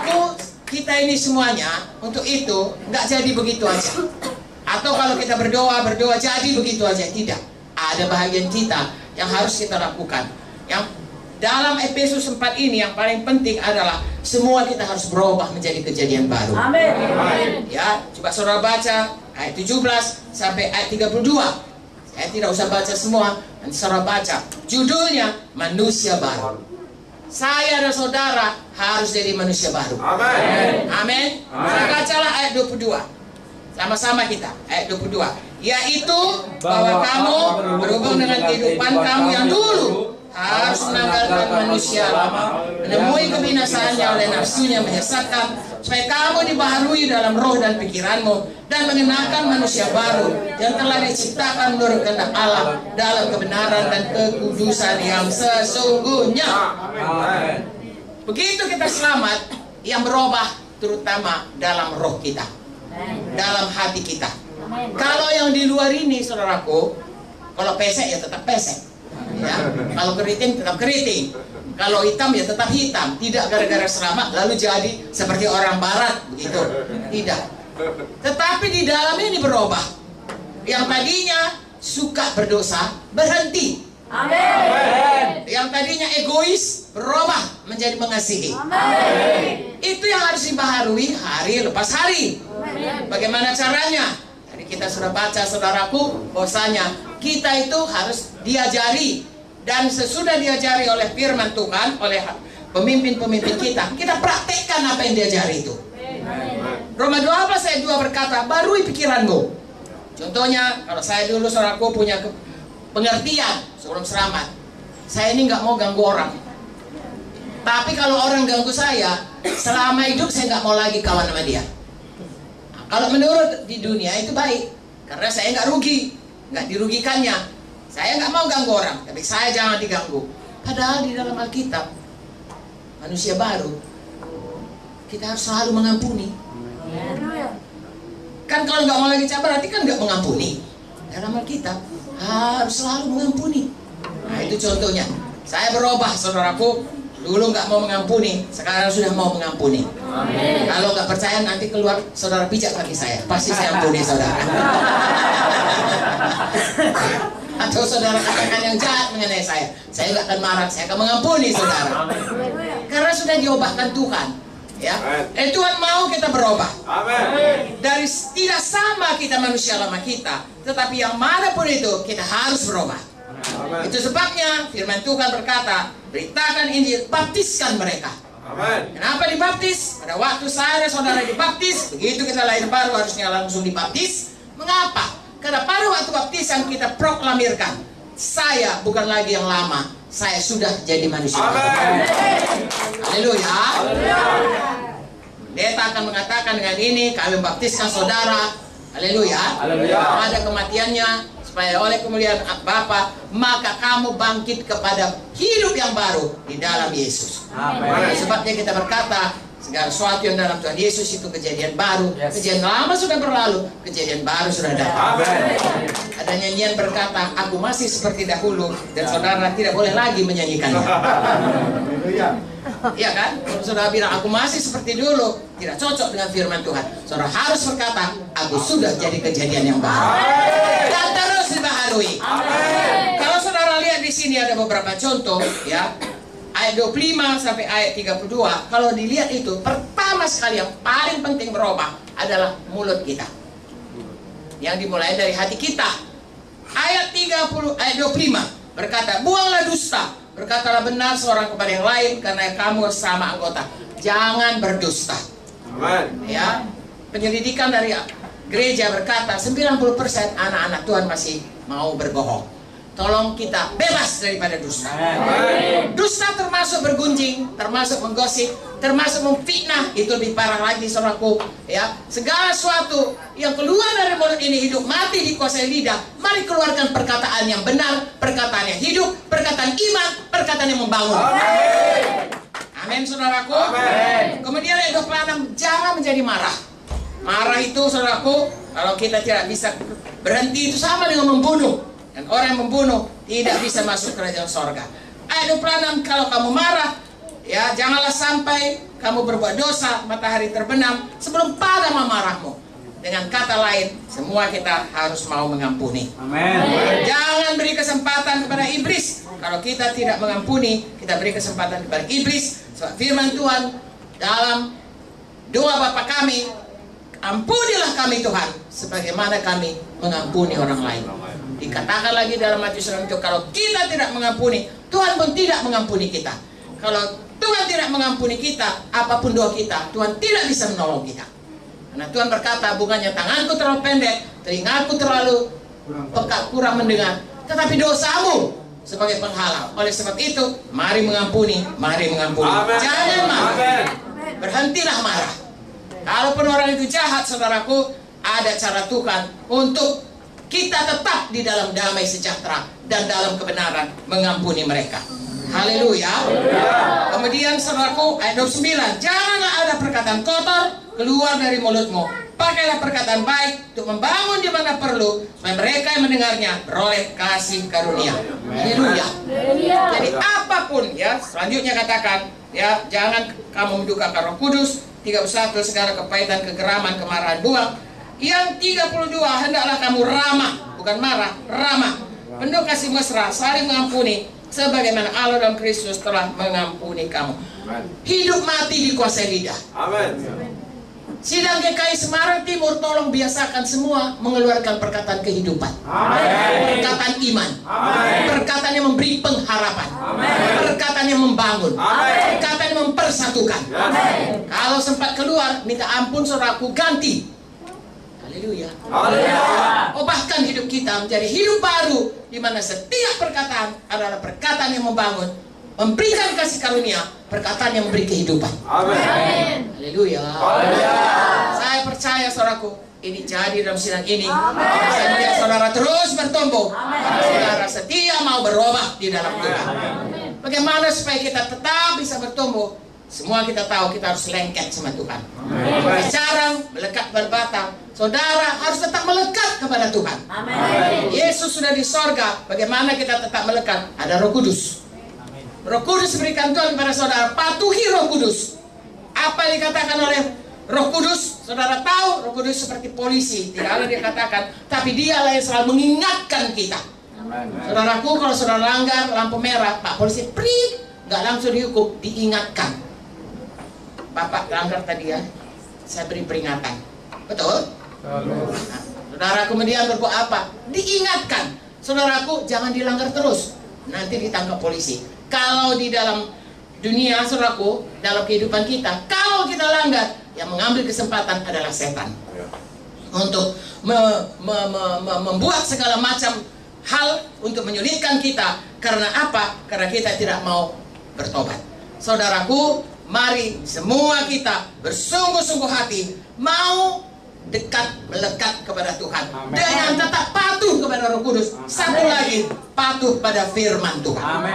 saudaraku, kita ini semuanya untuk itu nggak jadi begitu aja. Atau kalau kita berdoa jadi begitu aja, tidak. Ada bahagian kita yang harus kita lakukan. Yang dalam Efesus 4 ini yang paling penting adalah semua kita harus berubah menjadi kejadian baru. Amin. Ya, coba saudara baca ayat 17 sampai ayat 32. Saya tidak usah baca semua, nanti saudara baca. Judulnya manusia baru. Saya dan saudara harus jadi manusia baru. Amin. Amin. Saya bacalah ayat 22. Sama-sama kita, ayat 22. Yaitu bahwa kamu berhubung dengan kehidupan kamu yang dulu harus menanggalkan manusia lama, menemui kebinasaannya oleh nafsunya menyesatkan, supaya kamu dibaharui dalam roh dan pikiranmu, dan mengenakan manusia baru yang telah diciptakan menurut kehendak Allah dalam kebenaran dan kekudusan yang sesungguhnya. Begitu kita selamat, yang berubah terutama dalam roh kita, dalam hati kita. Kalau yang di luar ini, saudaraku, kalau pesek ya tetap pesek. Ya, kalau keriting tetap keriting, kalau hitam ya tetap hitam. Tidak gara-gara selamat lalu jadi seperti orang barat begitu. Tidak. Tetapi di dalam ini berubah. Yang tadinya suka berdosa berhenti. Amin. Yang tadinya egois berubah menjadi mengasihi. Amin. Itu yang harus dibaharui hari lepas hari. Bagaimana caranya? Tadi kita sudah baca, saudaraku, bahwasanya kita itu harus diajari, dan sesudah diajari oleh firman Tuhan, oleh pemimpin-pemimpin kita, kita praktekkan apa yang diajari itu. Roma 12 ayat 2 berkata, barui pikiranmu. Contohnya, kalau saya dulu, saudaraku, punya pengertian sebelum selamat, saya ini nggak mau ganggu orang. Tapi kalau orang ganggu saya, selama hidup saya nggak mau lagi kawan sama dia. Kalau menurut di dunia itu baik, karena saya nggak rugi, nggak dirugikannya. Saya nggak mau ganggu orang, tapi saya jangan diganggu. Padahal di dalam Alkitab, manusia baru, kita harus selalu mengampuni. Kan kalau nggak mau lagi cabar, berarti kan nggak mengampuni. Dalam Alkitab harus selalu mengampuni. Nah itu contohnya. Saya berubah, saudaraku. Dulu nggak mau mengampuni, sekarang sudah mau mengampuni. Amin. Kalau nggak percaya nanti keluar saudara pijak kaki saya, pasti saya ampuni saudara. Atau saudara katakan yang jahat mengenai saya nggak akan marah, saya akan mengampuni saudara. Karena sudah diubahkan Tuhan. Ya, Tuhan mau kita berubah. Amin. Dari tidak sama kita manusia lama kita, tetapi yang manapun itu kita harus berubah. Amen. Itu sebabnya firman Tuhan berkata, beritakan Injil, baptiskan mereka. Amen. Kenapa dibaptis? Pada waktu saya dan saudara dibaptis, begitu kita lahir baru harusnya langsung dibaptis. Mengapa? Karena pada waktu baptisan kita proklamirkan, saya bukan lagi yang lama, saya sudah jadi manusia. Amen. Haleluya. Pendeta akan mengatakan dengan ini, kami membaptiskan saudara. Haleluya. Ada kematiannya, supaya oleh kemuliaan Bapa, maka kamu bangkit kepada hidup yang baru di dalam Yesus. Amen. Sebabnya kita berkata, segala sesuatu yang dalam Tuhan Yesus itu kejadian baru. Kejadian lama sudah berlalu, kejadian baru sudah datang. Amen. Ada nyanyian berkata, aku masih seperti dahulu, dan saudara tidak boleh lagi menyanyikannya. Iya kan? Kalau saudara bilang aku masih seperti dulu, tidak cocok dengan firman Tuhan. Saudara harus berkata, aku sudah jadi kejadian yang baru. Dan terus dibaharui. Kalau saudara lihat di sini ada beberapa contoh, ya. Ayat 25 sampai ayat 32. Kalau dilihat itu, pertama sekali yang paling penting berubah adalah mulut kita. Yang dimulai dari hati kita. Ayat 25 berkata, buanglah dusta. Berkatalah benar seorang kepada yang lain, karena kamu sama anggota. Jangan berdusta. Amen. Ya, penyelidikan dari gereja berkata 90% anak-anak Tuhan masih mau berbohong. Tolong kita bebas daripada dusta. Amen. Dusta termasuk bergunjing, termasuk menggosip, termasuk memfitnah. Itu lebih parah lagi, saudaraku. Ya, segala sesuatu yang keluar dari mulut ini hidup mati dikuasai lidah. Mari keluarkan perkataan yang benar, perkataan yang hidup, perkataan iman, perkataan yang membangun. Amin. Amin, saudaraku. Amin. Kemudian ayat 26, jangan menjadi marah. Marah itu, saudaraku, kalau kita tidak bisa berhenti, itu sama dengan membunuh. Dan orang yang membunuh tidak bisa masuk kerajaan sorga. Ayat 26, kalau kamu marah, Ya, janganlah sampai kamu berbuat dosa matahari terbenam sebelum padam amarahmu. Dengan kata lain, semua kita harus mau mengampuni. Amin. Jangan beri kesempatan kepada iblis. Kalau kita tidak mengampuni, kita beri kesempatan kepada iblis. Sebab firman Tuhan dalam doa Bapa kami, ampunilah kami Tuhan, sebagaimana kami mengampuni orang lain. Dikatakan lagi dalam Matius 6 itu, kalau kita tidak mengampuni, Tuhan pun tidak mengampuni kita. Kalau Tuhan tidak mengampuni kita, apapun doa kita, Tuhan tidak bisa menolong kita. Karena Tuhan berkata, bukannya tanganku terlalu pendek, telingaku terlalu peka, kurang mendengar, tetapi dosamu sebagai penghalang. Oleh sebab itu, mari mengampuni, mari mengampuni. Amen. Jangan marah. Amen. Berhentilah marah. Kalaupun orang itu jahat, saudaraku, ada cara Tuhan untuk kita tetap di dalam damai sejahtera dan dalam kebenaran mengampuni mereka. Haleluya. Kemudian saudaraku, ayat 29, janganlah ada perkataan kotor keluar dari mulutmu. Pakailah perkataan baik untuk membangun di mana perlu, supaya mereka yang mendengarnya beroleh kasih karunia. Haleluya. Jadi apapun, ya, selanjutnya katakan, ya, jangan kamu mendukakan Roh Kudus. 31, segala kepahitan, kegeraman, kemarahan buang. Yang 32, hendaklah kamu ramah, bukan marah, ramah, penuh kasih mesra, saling mengampuni, sebagaimana Allah dalam Kristus telah mengampuni kamu. Hidup mati dikuasai lidah. Amin. Sidang GKI Semarang Timur, tolong biasakan semua mengeluarkan perkataan kehidupan. Amin. Perkataan iman. Amin. Perkataan yang memberi pengharapan. Amin. Perkataan yang membangun. Amin. Perkataan yang mempersatukan. Amin. Kalau sempat keluar, minta ampun saudaraku, ganti. Haleluya. Haleluya. Ubahkan hidup kita menjadi hidup baru, di mana setiap perkataan adalah perkataan yang membangun, memberikan kasih karunia, perkataan yang memberi kehidupan. Amin. Haleluya. Haleluya. Saya percaya saudaraku, ini jadi dalam sidang ini. Saya melihat saudara terus bertumbuh. Saudara setia mau berubah di dalam Tuhan. Bagaimana supaya kita tetap bisa bertumbuh? Semua kita tahu kita harus lengket sama Tuhan. Bicara melekat berbatang. Saudara harus tetap melekat kepada Tuhan. Yesus sudah di sorga. Bagaimana kita tetap melekat? Ada Roh Kudus. Roh Kudus berikan Tuhan kepada saudara. Patuhi Roh Kudus. Apa yang dikatakan oleh Roh Kudus? Saudara tahu Roh Kudus seperti polisi. Tidak ada dikatakan, tapi dialah yang selalu mengingatkan kita. Saudaraku, kalau saudara langgar lampu merah, Pak polisi prit, nggak langsung dihukum, diingatkan. Bapak langgar tadi ya, saya beri peringatan. Betul? Nah, saudara kemudian berbuat apa? Diingatkan. Saudaraku, jangan dilanggar terus, nanti ditangkap polisi. Kalau di dalam dunia, saudaraku, dalam kehidupan kita, kalau kita langgar, yang mengambil kesempatan adalah setan untuk membuat segala macam hal untuk menyulitkan kita. Karena apa? Karena kita tidak mau bertobat. Saudaraku, mari semua kita bersungguh-sungguh hati mau dekat, melekat kepada Tuhan. Amen. Dengan tetap patuh kepada Roh Kudus. Satu lagi, patuh pada firman Tuhan. Amin.